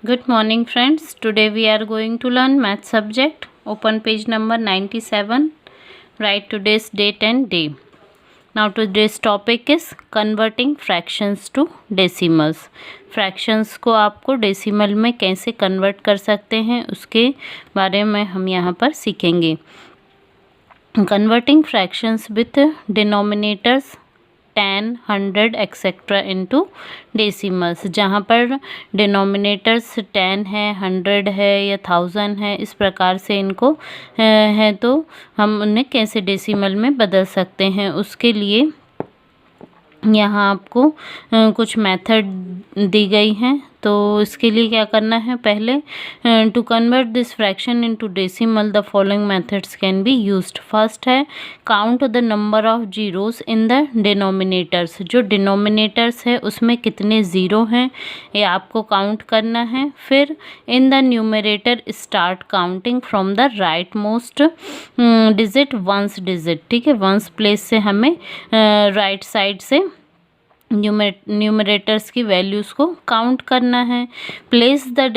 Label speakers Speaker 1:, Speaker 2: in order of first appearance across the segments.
Speaker 1: Good morning friends. Today we are going to learn math subject. Open page number 97. Write today's date and day. Now today's topic is converting fractions to decimals. Fractions को आपको decimal में कैसे convert कर सकते हैं उसके बारे में हम यहाँ पर सीखेंगे. Converting fractions with denominators 10, 100 etcetera into decimals. जहाँ पर डिनोमिनेटर्स 10 है, 100 है या 1000 है, इस प्रकार से इनको है तो हम उन्हें कैसे डेसिमल में बदल सकते हैं. उसके लिए यहाँ आपको कुछ मेथड दी गई हैं. तो इसके लिए क्या करना है, पहले to convert this fraction into decimal the following methods can be used. First है count the number of zeros in the denominators. जो डिनोमिनेटर्स है उसमें कितने ज़ीरो हैं ये आपको काउंट करना है. फिर in the numerator start counting from the right most digit ones digit. ठीक है, वंस प्लेस से हमें राइट साइड से न्यूमरेटर्स की वैल्यूज़ को काउंट करना है. Place the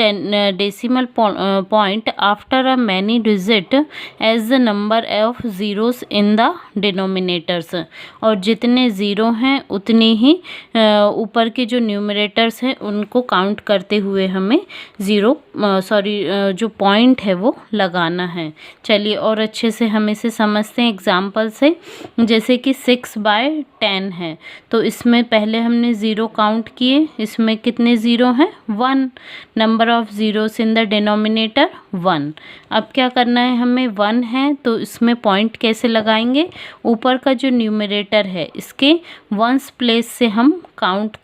Speaker 1: decimal point after a many digit as the number of zeros in the denominators. और जितने ज़ीरो हैं उतनी ही ऊपर के जो न्यूमरेटर्स हैं उनको काउंट करते हुए हमें जो पॉइंट है वो लगाना है. चलिए और अच्छे से हम इसे समझते हैं एग्जाम्पल से. जैसे कि 6/10 है तो इसमें पहले हमने ज़ीरो काउंट किए. इसमें कितने ज़ीरो हैं, 1. Number of zeros in the denominator 1. अब क्या करना है, हमें 1 है तो इसमें पॉइंट कैसे लगाएंगे, ऊपर का जो न्यूमरेटर है इसके वंस प्लेस से हम काउंट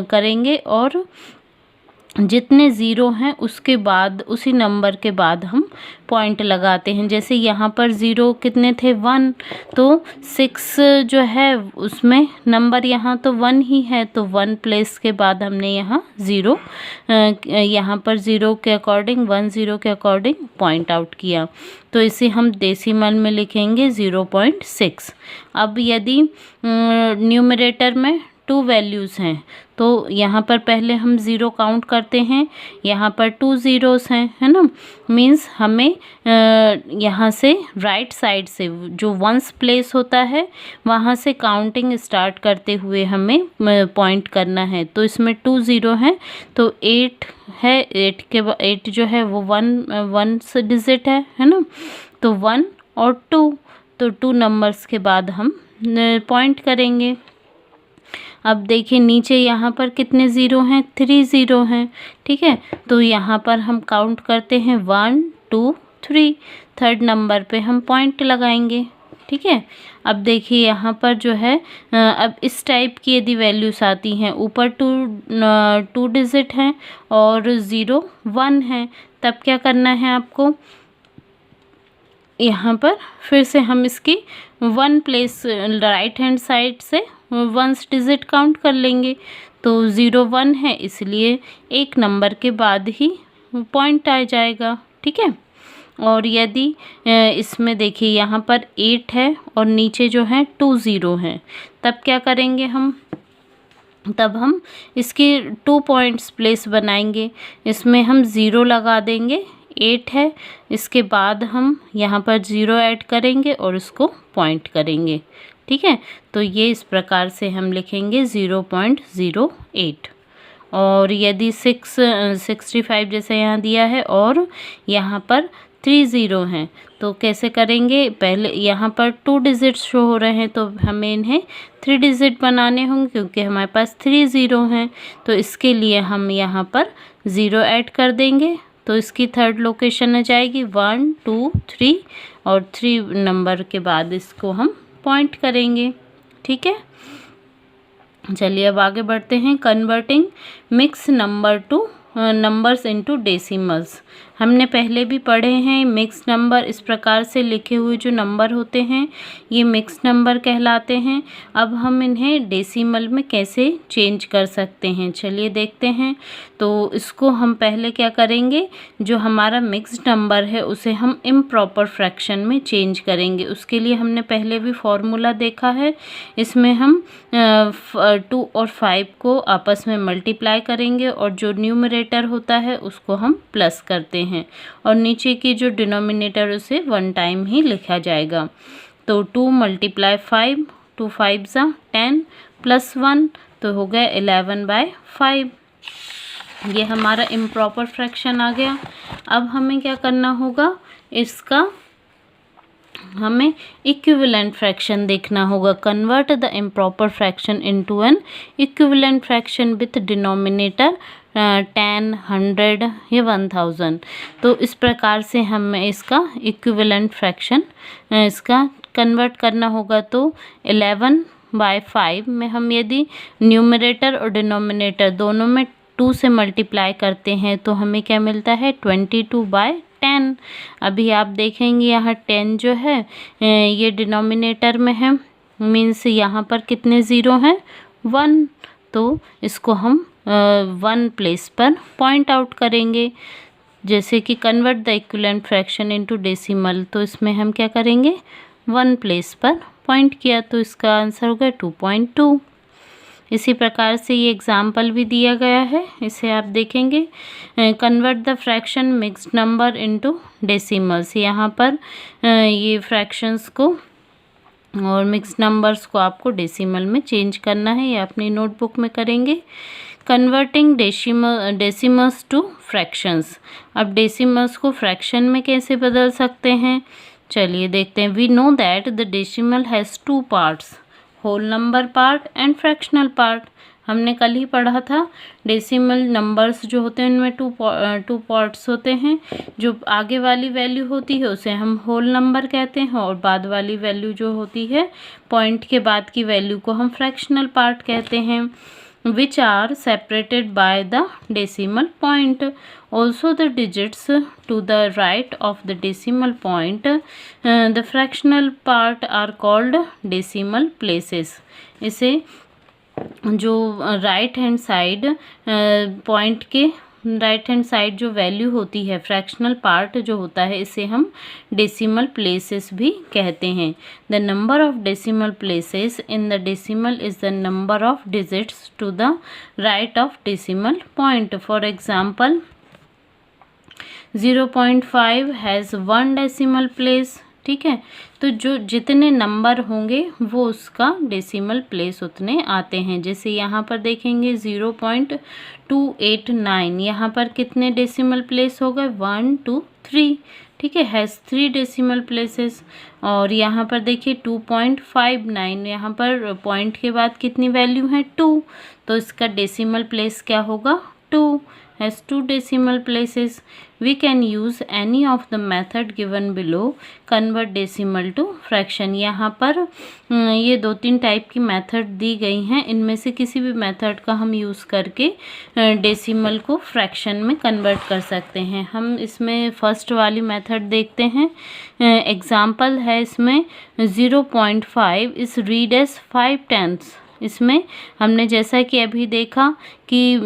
Speaker 1: करेंगे और जितने ज़ीरो हैं उसके बाद उसी नंबर के बाद हम पॉइंट लगाते हैं. जैसे यहाँ पर ज़ीरो कितने थे, 1. तो 6 जो है उसमें नंबर यहाँ तो 1 ही है तो 1 प्लेस के बाद हमने यहाँ ज़ीरो यहाँ पर ज़ीरो के अकॉर्डिंग 1 ज़ीरो के अकॉर्डिंग पॉइंट आउट किया. तो इसे हम डेसिमल में लिखेंगे 0.6. अब यदि न्यूमरेटर में 2 वैल्यूज़ हैं तो यहाँ पर पहले हम ज़ीरो काउंट करते हैं. यहाँ पर 2 ज़ीरोस हैं, है ना. मीन्स हमें यहाँ से राइट साइड से जो वंस प्लेस होता है वहाँ से काउंटिंग स्टार्ट करते हुए हमें पॉइंट करना है. तो इसमें 2 ज़ीरो हैं तो 8 है. 8 जो है वो 1 डिजिट है ना. तो 1 और 2 तो 2 नंबर्स के बाद हम पॉइंट करेंगे. अब देखिए नीचे यहाँ पर कितने ज़ीरो हैं, 3 ज़ीरो हैं. ठीक है, तो यहाँ पर हम काउंट करते हैं 1 2 3. थर्ड नंबर पे हम पॉइंट लगाएंगे. ठीक है, अब देखिए यहाँ पर जो है अब इस टाइप की यदि वैल्यूज़ आती हैं, ऊपर 2 डिजिट हैं और 0 1 है, तब क्या करना है आपको, यहाँ पर फिर से हम इसकी 1 प्लेस राइट हैंड साइड से वंस डिजिट काउंट कर लेंगे. तो 0 1 है इसलिए एक नंबर के बाद ही पॉइंट आ जाएगा. ठीक है, और यदि इसमें देखिए यहाँ पर 8 है और नीचे जो है 2 ज़ीरो हैं, तब क्या करेंगे हम, तब हम इसके 2 पॉइंट्स प्लेस बनाएंगे. इसमें हम ज़ीरो लगा देंगे. 8 है, इसके बाद हम यहाँ पर ज़ीरो ऐड करेंगे और उसको पॉइंट करेंगे. ठीक है, तो ये इस प्रकार से हम लिखेंगे 0.08. और यदि 65 जैसे यहाँ दिया है और यहाँ पर 3 ज़ीरो हैं तो कैसे करेंगे, पहले यहाँ पर 2 डिजिट्स शो हो रहे हैं तो हमें इन्हें 3 डिजिट बनाने होंगे क्योंकि हमारे पास 3 ज़ीरो हैं. तो इसके लिए हम यहाँ पर ज़ीरो ऐड कर देंगे. तो इसकी थर्ड लोकेशन आ जाएगी 1 2 3 और 3 नंबर के बाद इसको हम पॉइंट करेंगे. ठीक है, चलिए अब आगे बढ़ते हैं. Converting mix numbers into decimals. हमने पहले भी पढ़े हैं. मिक्स नंबर इस प्रकार से लिखे हुए जो नंबर होते हैं ये मिक्स नंबर कहलाते हैं. अब हम इन्हें डेसिमल में कैसे चेंज कर सकते हैं, चलिए देखते हैं. तो इसको हम पहले क्या करेंगे, जो हमारा मिक्स्ड नंबर है उसे हम इम्प्रॉपर फ्रैक्शन में चेंज करेंगे. उसके लिए हमने पहले भी फॉर्मूला देखा है. इसमें हम 2 और 5 को आपस में मल्टीप्लाई करेंगे और जो न्यूमरेटर न्यूमरेटर होता है उसको हम प्लस करते हैं और नीचे की जो डिनोमिनेटर उसे 1 टाइम ही लिखा जाएगा। तो 2 × 5, 2 5 ज़ा 10 प्लस 1 तो हो गया 11/5। ये हमारा इम्प्रॉपर फ्रैक्शन आ गया। अब हमें क्या करना होगा, इसका हमें इक्विवेलेंट फ्रैक्शन देखना होगा। Convert the improper fraction into an equivalent fraction with denominator 10, 100 या 1000। तो इस प्रकार से हमें इसका इक्विवेलेंट फ्रैक्शन इसका कन्वर्ट करना होगा। तो 11/5 में हम यदि न्यूमरेटर और डिनोमिनेटर दोनों में 2 से मल्टीप्लाई करते हैं तो हमें क्या मिलता है, 22/10। अभी आप देखेंगे यहाँ 10 जो है ये डिनोमिनेटर में है, मीन्स यहाँ पर कितने ज़ीरो हैं, 1। तो इसको हम 1 प्लेस पर पॉइंट आउट करेंगे। जैसे कि convert the equivalent fraction into decimal, तो इसमें हम क्या करेंगे, 1 प्लेस पर पॉइंट किया तो इसका आंसर हो गया 2.2। इसी प्रकार से ये एग्जाम्पल भी दिया गया है, इसे आप देखेंगे। Convert the fraction mixed number into decimals, यहाँ पर ये फ्रैक्शंस को और मिक्स नंबर्स को आपको डेसिमल में चेंज करना है, ये अपनी नोटबुक में करेंगे। कन्वर्टिंग डेसिमल्स टू फ्रैक्शंस, अब डेसिमल्स को फ्रैक्शन में कैसे बदल सकते हैं, चलिए देखते हैं। We know that the decimal has 2 parts, whole number part and fractional part. हमने कल ही पढ़ा था डेसिमल नंबर्स जो होते हैं उनमें 2 पार्ट्स होते हैं। जो आगे वाली वैल्यू होती है उसे हम होल नंबर कहते हैं और बाद वाली वैल्यू जो होती है पॉइंट के बाद की वैल्यू को हम फ्रैक्शनल पार्ट कहते हैं। which are separated by the decimal point. Also the digits to the right of the decimal point, the fractional part are called decimal places. इसे जो राइट हैंड साइड पॉइंट के right hand side जो value होती है fractional part जो होता है इसे हम डेसिमल प्लेसेस भी कहते हैं। The number of decimal places in the decimal is the number of digits to the right of decimal point. For example 0.5 has 1 decimal place, ठीक है। तो जो जितने नंबर होंगे वो उसका डेसिमल प्लेस उतने आते हैं। जैसे यहाँ पर देखेंगे 0.289, यहाँ पर कितने डेसिमल प्लेस हो गए, 1 2 3, ठीक है, हैज़ 3 डेसिमल प्लेसेस। और यहाँ पर देखिए 2.59, यहाँ पर पॉइंट के बाद कितनी वैल्यू है 2, तो इसका डेसिमल प्लेस क्या होगा 2, has 2 decimal places. We can use any of the method given below, convert decimal to fraction. यहाँ पर ये 2-3 टाइप की मेथड दी गई हैं, इनमें से किसी भी मेथड का हम यूज़ करके डेसिमल को फ्रैक्शन में कन्वर्ट कर सकते हैं। हम इसमें फर्स्ट वाली मेथड देखते हैं। एग्जाम्पल है इसमें 0.5 इस रीड एज 5/10। इसमें हमने जैसा कि अभी देखा कि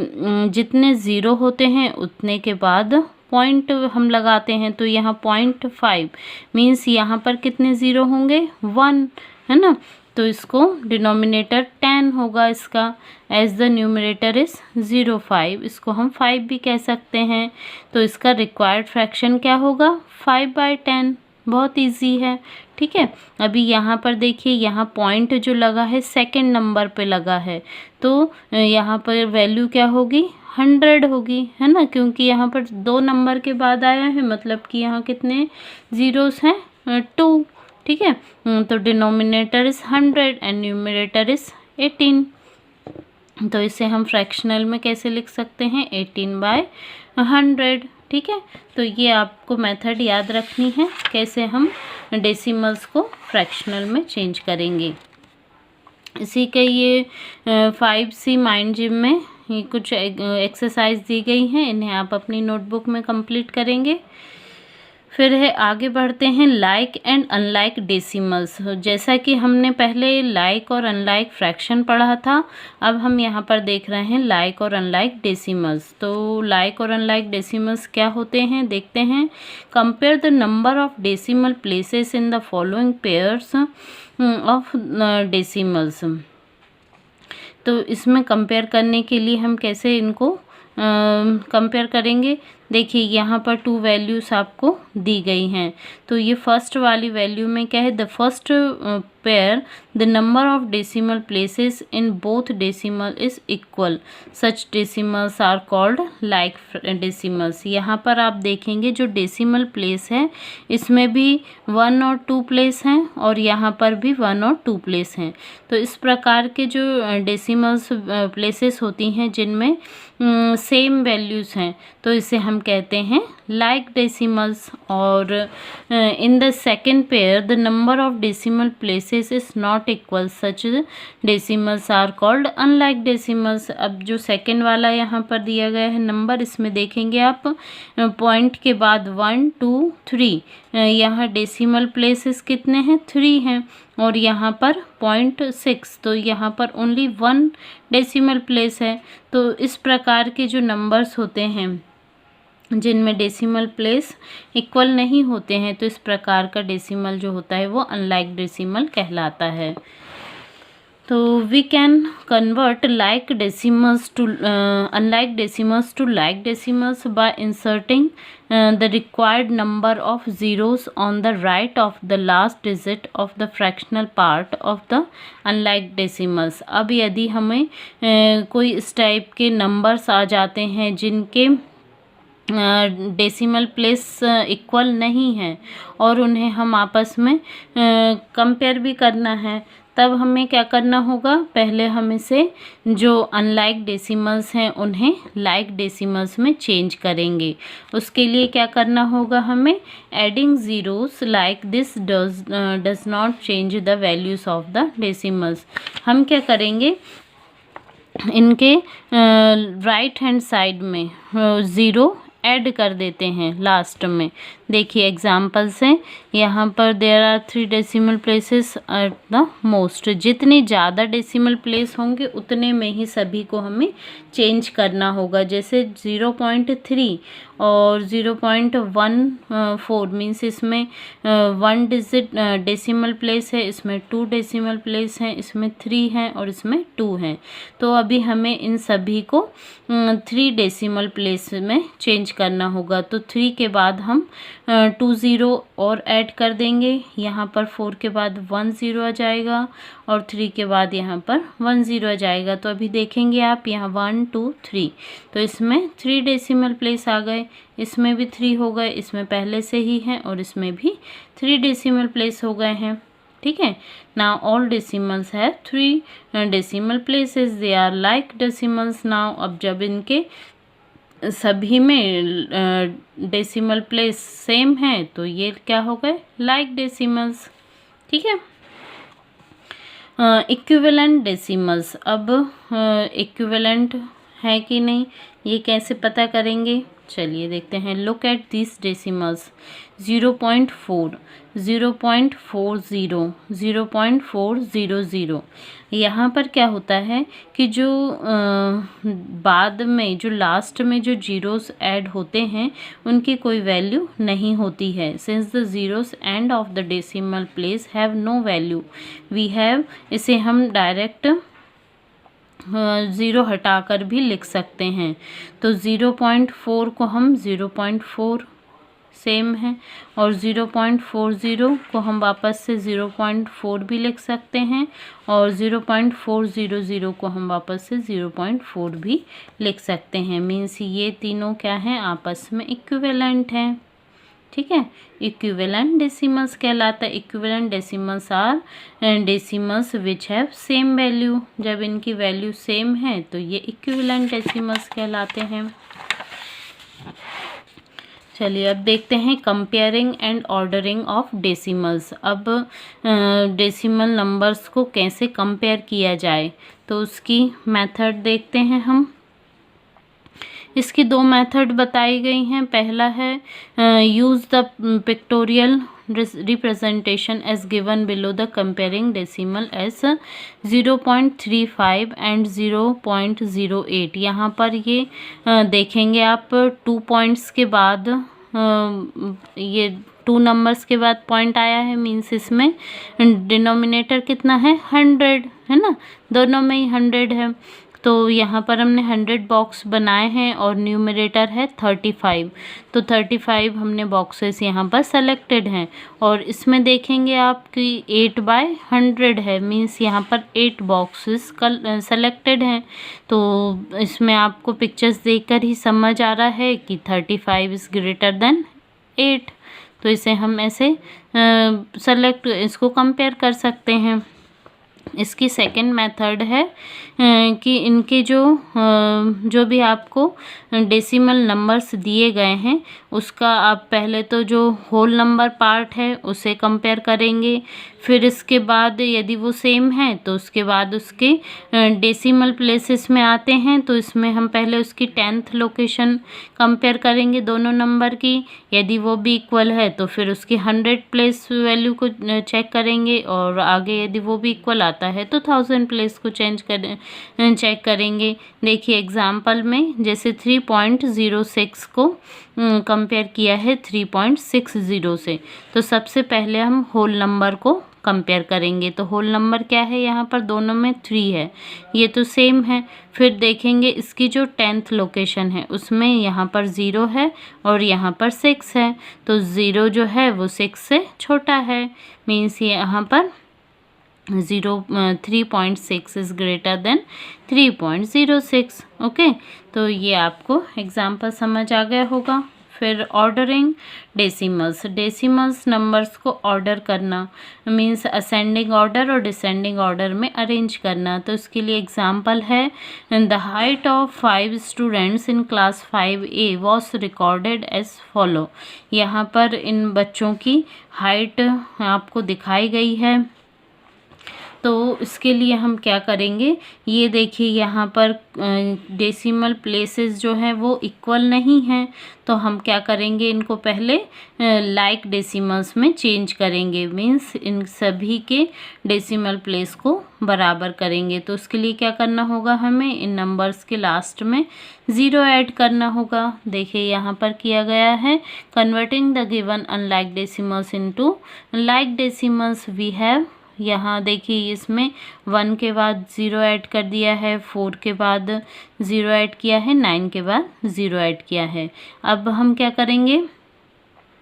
Speaker 1: जितने ज़ीरो होते हैं उतने के बाद पॉइंट हम लगाते हैं, तो यहाँ 0.5 मीन्स यहाँ पर कितने ज़ीरो होंगे 1, है ना। तो इसको डिनोमिनेटर 10 होगा इसका, एज द न्यूमरेटर इज़ 0.5, इसको हम 5 भी कह सकते हैं। तो इसका रिक्वायर्ड फ्रैक्शन क्या होगा 5/10, बहुत इजी है, ठीक है। अभी यहाँ पर देखिए यहाँ पॉइंट जो लगा है सेकंड नंबर पे लगा है, तो यहाँ पर वैल्यू क्या होगी 100 होगी, है ना, क्योंकि यहाँ पर 2 नंबर के बाद आया है, मतलब कि यहाँ कितने ज़ीरोस हैं 2, ठीक है। तो denominator is 100 and numerator is 18। तो इसे हम फ्रैक्शनल में कैसे लिख सकते हैं 18/100, ठीक है। तो ये आपको मेथड याद रखनी है कैसे हम डेसिमल्स को फ्रैक्शनल में चेंज करेंगे। इसी के ये 5C माइंड जिम में ये कुछ एक्सरसाइज दी गई हैं, इन्हें आप अपनी नोटबुक में कंप्लीट करेंगे। फिर है आगे बढ़ते हैं लाइक एंड अनलाइक डेसिमल्स। जैसा कि हमने पहले लाइक और अनलाइक फ्रैक्शन पढ़ा था, अब हम यहाँ पर देख रहे हैं लाइक और अनलाइक डेसिमल्स। तो लाइक और अनलाइक डेसिमल्स क्या होते हैं देखते हैं। Compare the number of decimal places in the following pairs of decimals. तो इसमें कंपेयर करने के लिए हम कैसे इनको कंपेयर करेंगे। देखिए यहाँ पर 2 वैल्यूज़ आपको दी गई हैं। तो ये फर्स्ट वाली वैल्यू में क्या है, the first pair the number of decimal places in both decimal is equal, such decimals are called like decimals. यहाँ पर आप देखेंगे जो डेसिमल प्लेस है इसमें भी 1 और 2 प्लेस हैं और यहाँ पर भी 1 और 2 प्लेस हैं। तो इस प्रकार के जो डेसिमल्स प्लेसेस होती हैं जिनमें सेम वैल्यूज़ हैं तो इसे हम कहते हैं लाइक डेसिमल्स। और in the second pair the number of decimal places is not equal, such decimals are called unlike decimals. अब जो सेकेंड वाला यहाँ पर दिया गया है नंबर, इसमें देखेंगे आप पॉइंट के बाद 1 2 3, यहाँ डेसिमल प्लेसेस कितने हैं, 3 हैं और यहाँ पर 0.6, तो यहाँ पर ओनली 1 डेसिमल प्लेस है। तो इस प्रकार के जो नंबर्स होते हैं जिनमें डेसिमल प्लेस इक्वल नहीं होते हैं तो इस प्रकार का डेसिमल जो होता है वो अनलाइक डेसिमल कहलाता है। तो we can convert like decimals to unlike decimals to like decimals by inserting the required number of zeros on the right of the last digit of the fractional part of the unlike decimals। अब यदि हमें कोई इस type के numbers आ जाते हैं जिनके decimal place equal नहीं है और उन्हें हम आपस में कंपेयर भी करना है, तब हमें क्या करना होगा, पहले हम इसे जो अनलाइक डेसिमल्स हैं उन्हें लाइक डेसिमल्स में चेंज करेंगे। उसके लिए क्या करना होगा, हमें adding zeros like this does not change the values of the decimals. हम क्या करेंगे, इनके राइट हैंड साइड में ज़ीरो ऐड कर देते हैं लास्ट में। देखिए एग्जाम्पल्स हैं, यहाँ पर there are 3 decimal places at the most. जितने ज़्यादा डेसिमल प्लेस होंगे उतने में ही सभी को हमें चेंज करना होगा। जैसे 0.3 और 0.14 मीन्स इसमें 1 डिजिट डेसिमल प्लेस है, इसमें 2 डेसिमल प्लेस हैं, इसमें 3 हैं और इसमें 2 हैं। तो अभी हमें इन सभी को 3 डेसिमल प्लेस में चेंज करना होगा। तो 3 के बाद हम 2 ज़ीरो और ऐड कर देंगे, यहाँ पर 4 के बाद 1 ज़ीरो आ जाएगा और 3 के बाद यहाँ पर 1 ज़ीरो आ जाएगा। तो अभी देखेंगे आप यहाँ 1 2 3, तो इसमें 3 डेसिमल प्लेस आ गए, इसमें भी 3 हो गए, इसमें पहले से ही हैं और इसमें भी 3 डेसिमल प्लेस हो गए हैं। ठीक है, now all decimals have 3 decimal places, they are like decimals. Now अब जब इनके सभी में डेसिमल प्लेस सेम है तो ये क्या हो गए, लाइक डेसिमल्स। ठीक है, इक्विवेलेंट डेसिमल्स। अब इक्विवेलेंट है कि नहीं ये कैसे पता करेंगे, चलिए देखते हैं। Look at this decimals, 0.4 0.40 0.400। यहाँ पर क्या होता है कि जो बाद में जो लास्ट में जो जीरोस ऐड होते हैं उनकी कोई वैल्यू नहीं होती है। Since the zeros end of the decimal place have no value we have, इसे हम डायरेक्ट ज़ीरो हटाकर भी लिख सकते हैं। तो 0.4 को हम 0.4 सेम है और 0.40 को हम वापस से 0.4 भी लिख सकते हैं और 0.400 को हम वापस से 0.4 भी लिख सकते हैं। मीन्स ये तीनों क्या हैं, आपस में इक्विवेलेंट हैं। ठीक है, इक्विवेलेंट डेसिमल्स कहलाता है। Equivalent decimals are decimals which have same value. जब इनकी वैल्यू सेम है तो ये इक्विवेलेंट डेसिमल्स कहलाते हैं। चलिए अब देखते हैं comparing and ordering of decimals. अब डेसिमल नंबर्स को कैसे कंपेयर किया जाए तो उसकी मेथड देखते हैं हम। इसकी 2 मेथड बताई गई हैं। पहला है use the pictorial representation as given below the comparing decimal as 0.35 and 0.08। यहाँ पर ये देखेंगे आप 2 पॉइंट्स के बाद ये 2 नंबर्स के बाद पॉइंट आया है, मीन्स इसमें डिनोमिनेटर कितना है, 100 है ना, दोनों में ही 100 है। तो यहाँ पर हमने 100 बॉक्स बनाए हैं और न्यूमरेटर है 35, तो 35 हमने बॉक्सेस यहाँ पर सेलेक्टेड हैं। और इसमें देखेंगे आप कि 8/100 है, मीन्स यहाँ पर 8 बॉक्सेस सेलेक्टेड हैं। तो इसमें आपको पिक्चर्स देखकर ही समझ आ रहा है कि 35 इज़ ग्रेटर देन 8, तो इसे हम ऐसे सेलेक्ट इसको कंपेयर कर सकते हैं। इसकी सेकंड मेथड है कि इनके जो भी आपको डेसिमल नंबर्स दिए गए हैं उसका आप पहले तो जो होल नंबर पार्ट है उसे कंपेयर करेंगे, फिर इसके बाद यदि वो सेम है तो उसके बाद उसके डेसिमल प्लेसेस में आते हैं, तो इसमें हम पहले उसकी 10th लोकेशन कंपेयर करेंगे दोनों नंबर की। यदि वो भी इक्वल है तो फिर उसकी 100 प्लेस वैल्यू को चेक करेंगे, और आगे यदि वो भी इक्वल आता है तो 1000 प्लेस को चेक करेंगे। देखिए एग्जाम्पल में जैसे 3.06 को कंपेयर किया है 3.60 से, तो सबसे पहले हम होल नंबर को कंपेयर करेंगे। तो होल नंबर क्या है, यहाँ पर दोनों में 3 है, ये तो सेम है। फिर देखेंगे इसकी जो 10th लोकेशन है उसमें यहाँ पर 0 है और यहाँ पर 6 है, तो 0 जो है वो 6 से छोटा है, मीन्स ये यहाँ पर 3.6 इज़ ग्रेटर देन 3.06। ओके, तो ये आपको एग्जाम्पल समझ आ गया होगा। फिर ऑर्डरिंग डेसिमल्स नंबर्स को ऑर्डर करना, मीन्स असेंडिंग ऑर्डर और डिसेंडिंग ऑर्डर में अरेंज करना। तो इसके लिए एग्जाम्पल है, the height of 5 students in class 5A was recorded as follow. यहाँ पर इन बच्चों की हाइट आपको दिखाई गई है। तो इसके लिए हम क्या करेंगे, ये देखिए यहाँ पर डेसिमल प्लेसेस जो हैं वो इक्वल नहीं हैं, तो हम क्या करेंगे, इनको पहले लाइक डेसिमल्स में चेंज करेंगे, मीन्स इन सभी के डेसिमल प्लेस को बराबर करेंगे। तो उसके लिए क्या करना होगा, हमें इन नंबर्स के लास्ट में 0 ऐड करना होगा। देखिए यहाँ पर किया गया है, converting the given unlike decimals into like decimals we have. यहाँ देखिए इसमें 1 के बाद 0 ऐड कर दिया है, 4 के बाद 0 ऐड किया है, 9 के बाद 0 ऐड किया है। अब हम क्या करेंगे,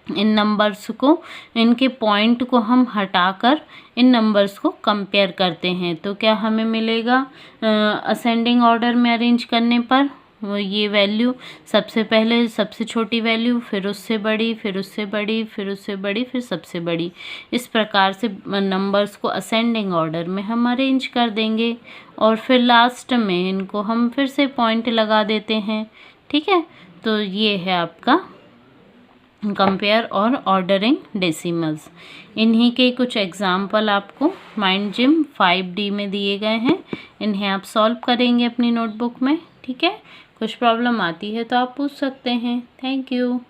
Speaker 1: इन नंबर्स को, इनके पॉइंट को हम हटाकर इन नंबर्स को कंपेयर करते हैं। तो क्या हमें मिलेगा, असेंडिंग ऑर्डर में अरेंज करने पर वो ये वैल्यू सबसे पहले सबसे छोटी वैल्यू, फिर उससे बड़ी, फिर उससे बड़ी, फिर उससे बड़ी, फिर सबसे बड़ी, इस प्रकार से नंबर्स को असेंडिंग ऑर्डर में हम अरेंज कर देंगे। और फिर लास्ट में इनको हम फिर से पॉइंट लगा देते हैं। ठीक है, तो ये है आपका कंपेयर और ऑर्डरिंग डेसिमल्स। इन्हीं के कुछ एग्जाम्पल आपको माइंड जिम 5D में दिए गए हैं, इन्हें आप सॉल्व करेंगे अपनी नोटबुक में। ठीक है, कुछ प्रॉब्लम आती है तो आप पूछ सकते हैं। Thank you.